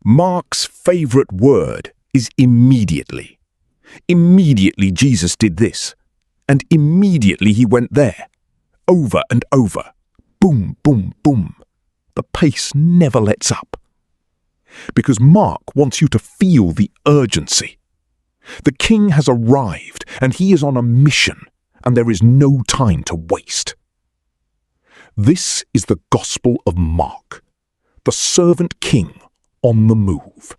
Mark's favourite word is immediately. Immediately Jesus did this, and immediately he went there. Over and over. Boom, boom, boom. The pace never lets up. Because Mark wants you to feel the urgency. The king has arrived, and he is on a mission, and there is no time to waste. This is the Gospel of Mark, the servant king on the move.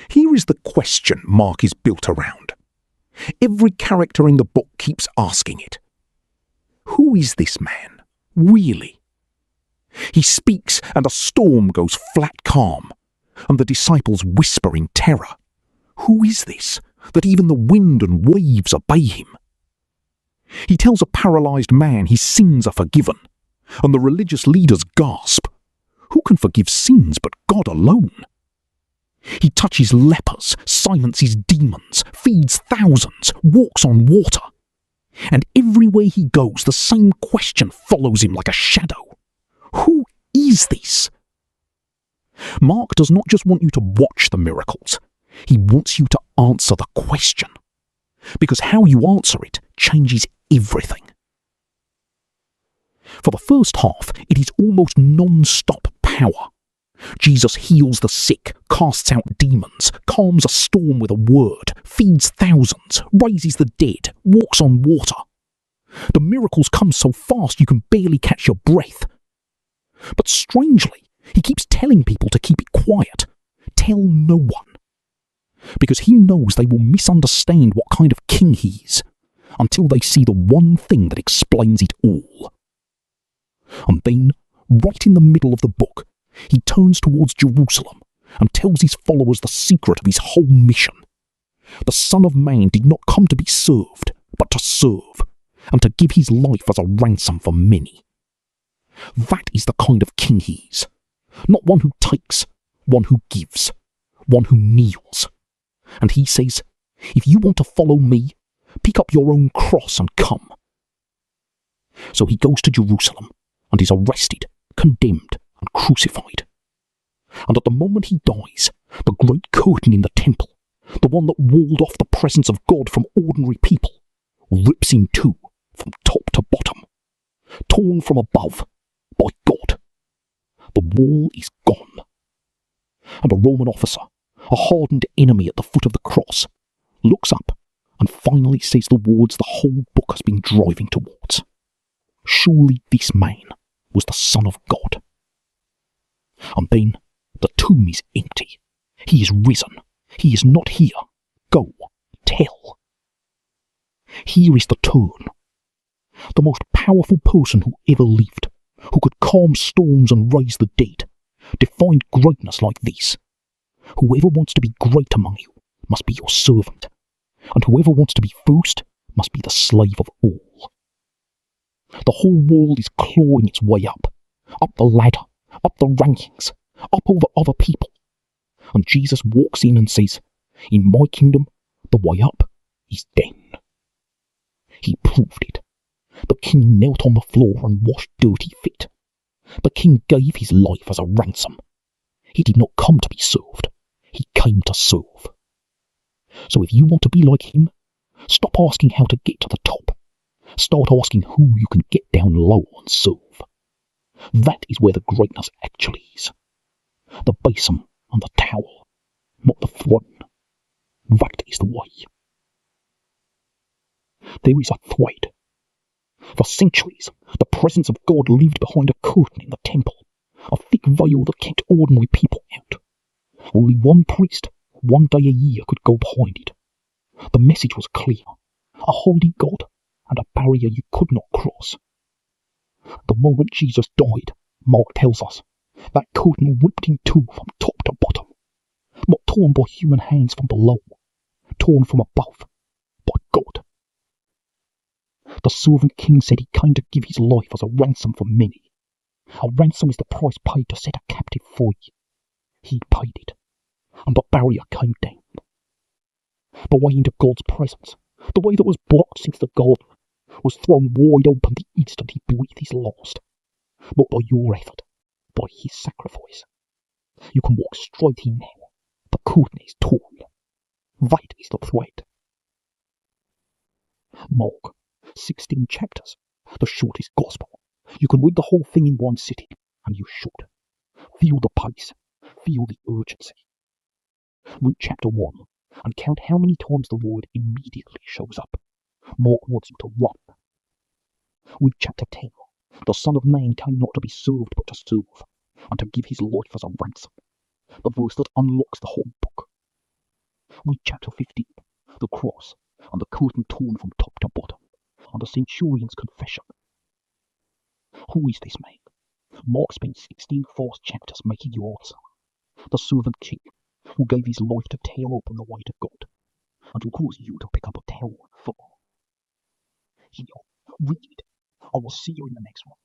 Here is the question Mark is built around. Every character in the book keeps asking it. Who is this man, really? He speaks and a storm goes flat calm, and the disciples whisper in terror. Who is this, that even the wind and waves obey him? He tells a paralysed man his sins are forgiven, and the religious leaders gasp. Who can forgive sins but God alone? He touches lepers, silences demons, feeds thousands, walks on water. And everywhere he goes, the same question follows him like a shadow. Who is this? Mark does not just want you to watch the miracles. He wants you to answer the question. Because how you answer it changes everything. For the first half, it is almost non-stop power. Jesus heals the sick, casts out demons, calms a storm with a word, feeds thousands, raises the dead, walks on water. The miracles come so fast you can barely catch your breath. But strangely, he keeps telling people to keep it quiet. Tell no one. Because he knows they will misunderstand what kind of king he is, until they see the one thing that explains it all. And then, right in the middle of the book, he turns towards Jerusalem and tells his followers the secret of his whole mission. The Son of Man did not come to be served, but to serve, and to give his life as a ransom for many. That is the kind of king he is. Not one who takes, one who gives, one who kneels. And he says, if you want to follow me, pick up your own cross and come. So he goes to Jerusalem and is arrested, condemned, and crucified. And at the moment he dies, the great curtain in the temple, the one that walled off the presence of God from ordinary people, rips in two from top to bottom, torn from above by God. The wall is gone. And a Roman officer, a hardened enemy at the foot of the cross, looks up and finally says the words the whole book has been driving towards. Surely this man was the Son of God. And then the tomb is empty. He is risen. He is not here. Go, tell. Here is the turn. The most powerful person who ever lived, who could calm storms and raise the dead, defined greatness like this. Whoever wants to be great among you must be your servant, and whoever wants to be first must be the slave of all. The whole world is clawing its way up the ladder, up the rankings, up over other people. And Jesus walks in and says, in my kingdom, the way up is down. He proved it. The king knelt on the floor and washed dirty feet. The king gave his life as a ransom. He did not come to be served. He came to serve. So if you want to be like him, stop asking how to get to the top. Start asking who you can get down low and serve. That is where the greatness actually is. The basin and the towel, not the throne. That is the way. There is a thread. For centuries, the presence of God lived behind a curtain in the temple, a thick veil that kept ordinary people out. Only one priest, one day a year, could go behind it. The message was clear. A holy God and a barrier you could not cross. The moment Jesus died, Mark tells us, that curtain ripped in two from top to bottom. Not torn by human hands from below, torn from above, by God. The servant king said he came to give his life as a ransom for many. A ransom is the price paid to set a captive free. He paid it, and the barrier came down. The way into God's presence, the way that was blocked since the garden, was thrown wide open the instant he breathed his last. Not by your effort, by his sacrifice. You can walk straight in now. The curtain is torn. That is the thread. Mark, 16 chapters. The shortest gospel. You can read the whole thing in one sitting, and you should. Feel the pace. Feel the urgency. Read chapter 1, and count how many times the word immediately shows up. Mark wants you to run. Read chapter 10. The Son of Man came not to be served, but to serve, and to give his life as a ransom. The verse that unlocks the whole book. Read chapter 15. The cross, and the curtain torn from top to bottom, and the centurion's confession. Who is this man? Mark spent 16 fast chapters making you answer. The servant king, who gave his life to tear open the way to God, and who calls you to pick up a towel for. Here, read. I will see you in the next one.